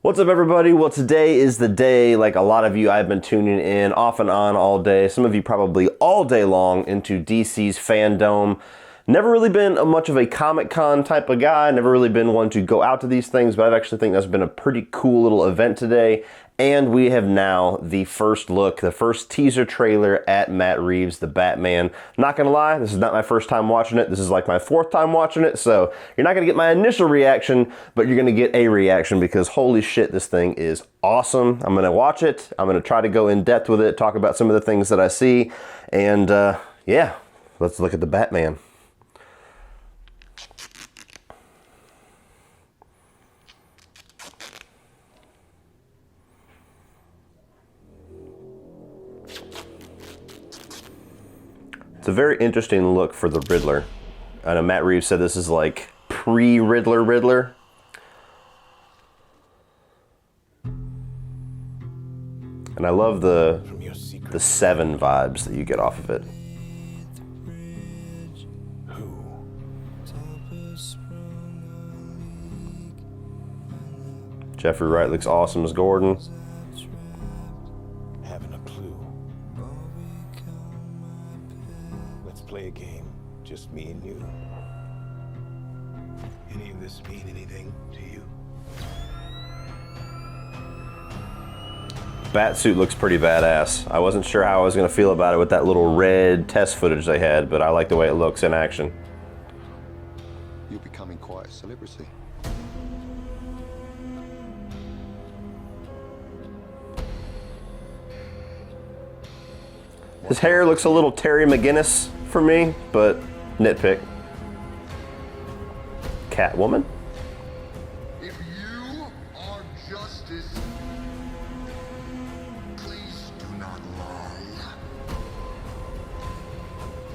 What's up, everybody? Well, today is the day, like a lot of you, I've been tuning in off and on all day. Some of you probably all day long into DC's Fandome. Never really been much of a Comic-Con type of guy. Never really been one to go out to these things, but I actually think that's been a pretty cool little event today. And we have now the first look, the first teaser trailer at Matt Reeves' The Batman. Not gonna lie, this is not my first time watching it. This is like my fourth time watching it, so you're not gonna get my initial reaction, but you're gonna get a reaction because holy shit, this thing is awesome. I'm gonna watch it. I'm gonna try to go in depth with it, talk about some of the things that I see, and yeah, let's look at the Batman. It's a very interesting look for the Riddler. I know Matt Reeves said this is like pre-Riddler Riddler. And I love the Seven vibes that you get off of it. Jeffrey Wright looks awesome as Gordon. Play a game, just me and you. Any of this mean anything to you? Batsuit looks pretty badass. I wasn't sure how I was gonna feel about it with that little red test footage they had, but I like the way it looks in action. You're becoming quite a celebrity. His hair looks a little Terry McGinnis for me, but nitpick. Catwoman? If you are justice, please do not lie.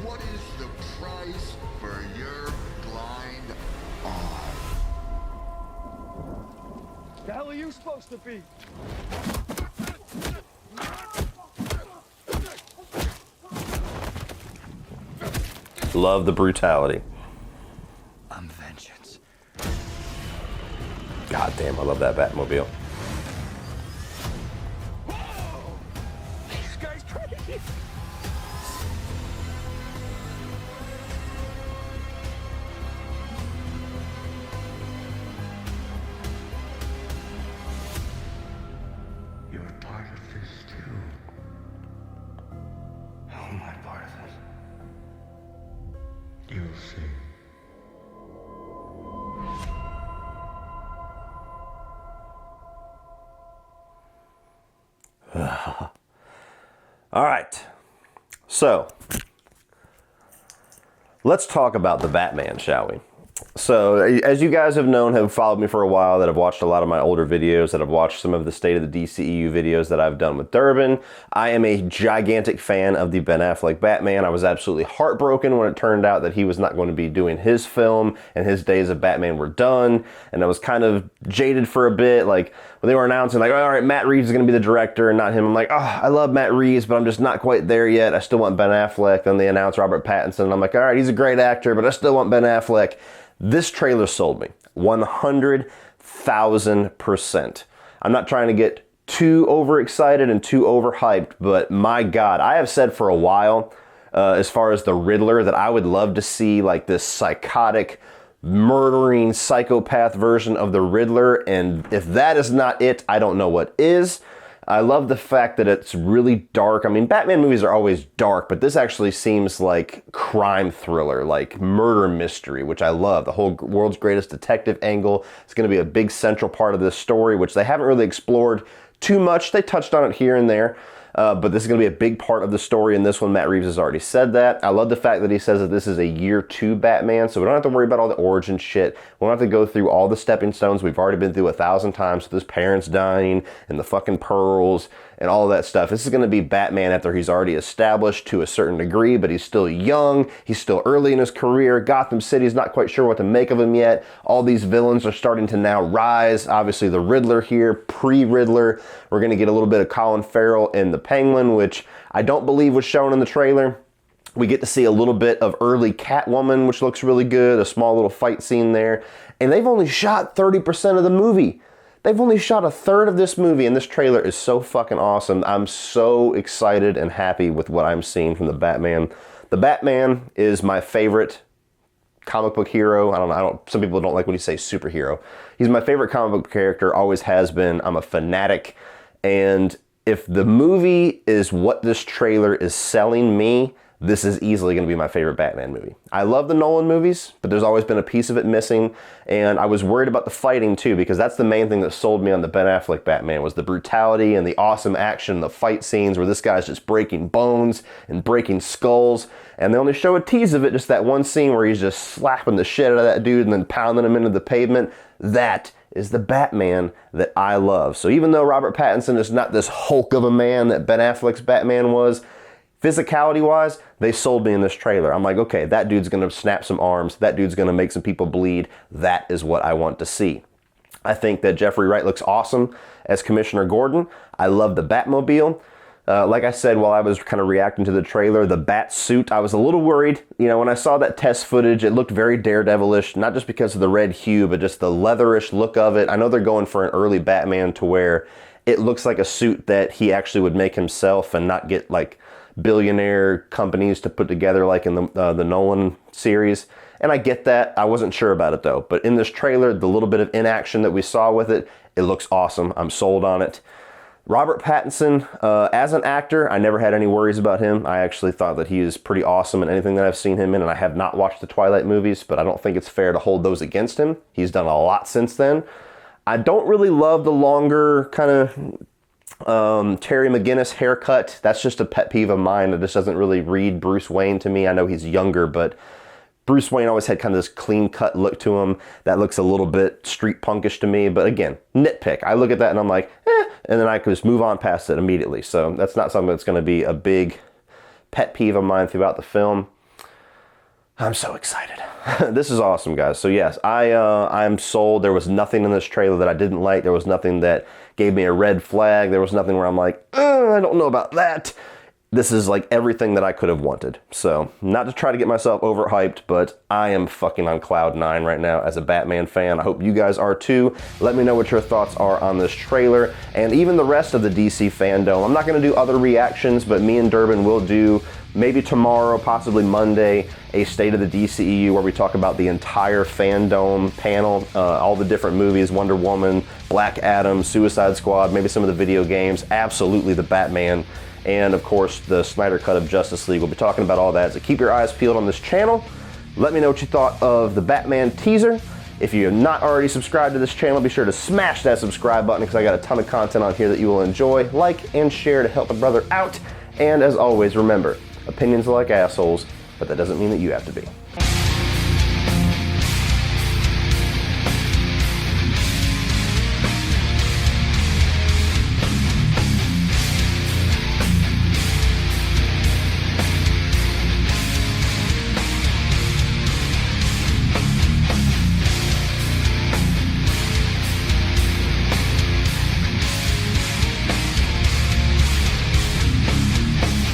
What is the price for your blind eye? The hell are you supposed to be? Love the brutality. I'm vengeance. God damn, I love that Batmobile. Whoa! This guy's crazy. You're part of this too. How am I part of this? You'll see. All right, so let's talk about the Batman, shall we? So, as you guys have known, have followed me for a while, that have watched a lot of my older videos, that have watched some of the State of the DCEU videos that I've done with Durbin, I am a gigantic fan of the Ben Affleck Batman. I was absolutely heartbroken when it turned out that he was not going to be doing his film and his days of Batman were done. And I was kind of jaded for a bit, like when they were announcing like, all right, Matt Reeves is going to be the director and not him. I'm like, oh, I love Matt Reeves, but I'm just not quite there yet. I still want Ben Affleck. Then they announced Robert Pattinson and I'm like, all right, he's a great actor, but I still want Ben Affleck. This trailer sold me 100,000%. I'm not trying to get too overexcited and too overhyped, but my God, I have said for a while, as far as the Riddler, that I would love to see like this psychotic, murdering psychopath version of the Riddler. And if that is not it, I don't know what is. I love the fact that it's really dark. I mean, Batman movies are always dark, but this actually seems like crime thriller, like murder mystery, which I love. The whole world's greatest detective angle is going to be a big central part of this story, which they haven't really explored too much. They touched on it here and there. But this is going to be a big part of the story in this one. Matt Reeves has already said that. I love the fact that he says that this is a year 2 Batman, so we don't have to worry about all the origin shit. We don't have to go through all the stepping stones we've already been through 1,000 times with his parents dying and the fucking pearls and all of that stuff. This is going to be Batman after he's already established to a certain degree, but he's still young. He's still early in his career. Gotham City's not quite sure what to make of him yet. All these villains are starting to now rise. Obviously, the Riddler here, pre-Riddler. We're going to get a little bit of Colin Farrell and the Penguin, which I don't believe was shown in the trailer. We get to see a little bit of early Catwoman, which looks really good. A small little fight scene there. And they've only shot 30% of the movie. They've only shot a third of this movie, and this trailer is so fucking awesome. I'm so excited and happy with what I'm seeing from the Batman. The Batman is my favorite comic book hero. I don't know. Some people don't like when you say superhero. He's my favorite comic book character, always has been. I'm a fanatic. And if the movie is what this trailer is selling me, this is easily going to be my favorite Batman movie. I love the Nolan movies, but there's always been a piece of it missing. And I was worried about the fighting too, because that's the main thing that sold me on the Ben Affleck Batman, was the brutality and the awesome action, the fight scenes where this guy's just breaking bones and breaking skulls. And they only show a tease of it, just that one scene where he's just slapping the shit out of that dude and then pounding him into the pavement. That is the Batman that I love. So even though Robert Pattinson is not this Hulk of a man that Ben Affleck's Batman was, physicality-wise, they sold me in this trailer. I'm like, okay, that dude's gonna snap some arms. That dude's gonna make some people bleed. That is what I want to see. I think that Jeffrey Wright looks awesome as Commissioner Gordon. I love the Batmobile. Like I said, while I was kind of reacting to the trailer, the bat suit, I was a little worried. You know, when I saw that test footage, it looked very Daredevilish, not just because of the red hue, but just the leatherish look of it. I know they're going for an early Batman to where it looks like a suit that he actually would make himself and not get like billionaire companies to put together like in the Nolan series. And I get that. I wasn't sure about it though. But in this trailer, the little bit of inaction that we saw with it, it looks awesome. I'm sold on it. Robert Pattinson, as an actor, I never had any worries about him. I actually thought that he is pretty awesome in anything that I've seen him in, and I have not watched the Twilight movies, but I don't think it's fair to hold those against him. He's done a lot since then. I don't really love the longer kind of Terry McGinnis haircut. That's just a pet peeve of mine. It just doesn't really read Bruce Wayne to me. I know he's younger, but Bruce Wayne always had kind of this clean cut look to him that looks a little bit street punkish to me. But again, nitpick. I look at that and I'm like, and then I could just move on past it immediately. So that's not something that's going to be a big pet peeve of mine throughout the film. I'm so excited. This is awesome, guys. So yes, I'm sold. There was nothing in this trailer that I didn't like. There was nothing that gave me a red flag. There was nothing where I'm like, I don't know about that. This is like everything that I could have wanted. So not to try to get myself overhyped, but I am fucking on cloud 9 right now as a Batman fan. I hope you guys are too. Let me know what your thoughts are on this trailer and even the rest of the DC fandom. I'm not going to do other reactions, but me and Durbin will do maybe tomorrow, possibly Monday, a State of the DCEU where we talk about the entire Fandome panel, all the different movies, Wonder Woman, Black Adam, Suicide Squad, maybe some of the video games, absolutely the Batman, and of course the Snyder Cut of Justice League. We'll be talking about all that, so keep your eyes peeled on this channel. Let me know what you thought of the Batman teaser. If you have not already subscribed to this channel, be sure to smash that subscribe button because I got a ton of content on here that you will enjoy. Like and share to help a brother out. And as always, remember, opinions are like assholes, but that doesn't mean that you have to be.